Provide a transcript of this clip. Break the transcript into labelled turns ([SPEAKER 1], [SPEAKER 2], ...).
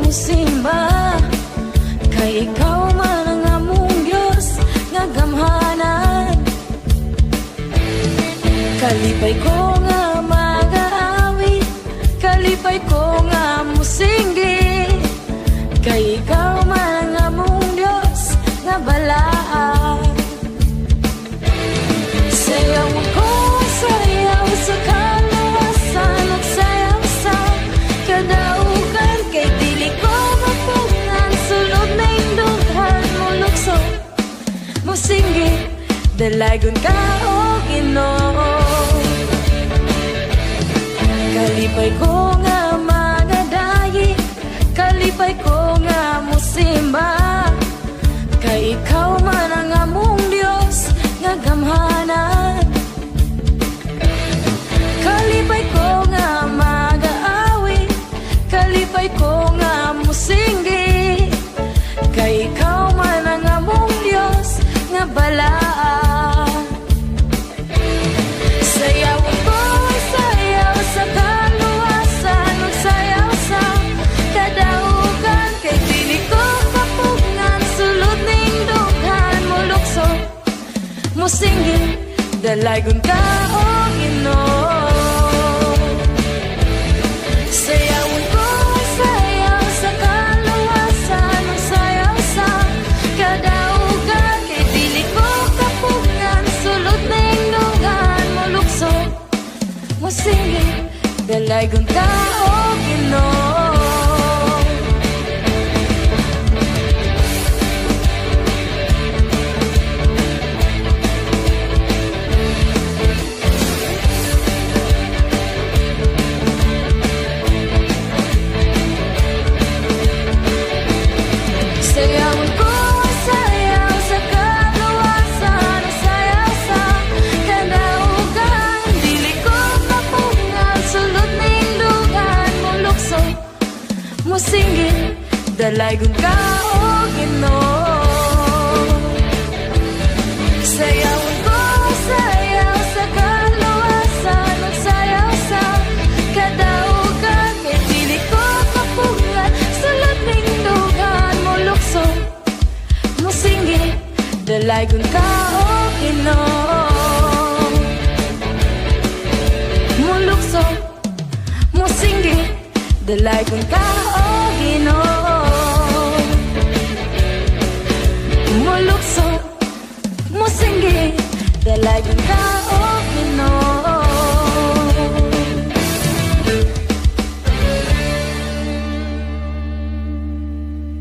[SPEAKER 1] musimba, kay ikaw man ang among Diyos nga gamhanan. Kalipay ko nga mag-aawit, kalipay ko nga musinggi, kay ikaw man ang among Diyos nga balaan. Sayaw ko, sayaw sa kaluwasan, ug sayaw sa kadaugan, kay dili ko mapungan sulod na induhan mo lukso. Musinggi, dalagon ka o Ginoo. Kalipay ko nga magadayi, kalipay ko nga musimba, kay ikaw man ang among Diyos nga gamhanan. Kalipay ko nga mag-aawit, kalipay ko nga musinggi, kay ikaw man ang among Diyos nga balaan. Sayaw ko, sayaw sa kaluwasan, ug sayaw sa kadaugan, kay dili ko kapugngan sulod ning dughan mo lukso. Musinggi, dalagon ka o Ginoo. Sayaw ko, sayaw sa kaluwasan, ug sayaw sa kadaugan, kay dili ko kapugngan sulod ning dughan mo lukso. Musinggi, dalagon ka o Ginoo. Sayaw ko, sayaw sa kaluwasan, sayaw sa kadaugan, dili ko mapungan sulod ning dughan mo lukso. Musinggi, dalagon ka o Ginoo. Sayaw ko, sayaw sa kaluwasan, ug sayaw sa kadaugan, kay dili ko kapugngan sulod ning dughan mo lukso. Musinggi, dalagon ka o Ginoo. Mulukso, musinggi, dalagon ka o Ginoo. Mulukso, musinggi, dalagon ka o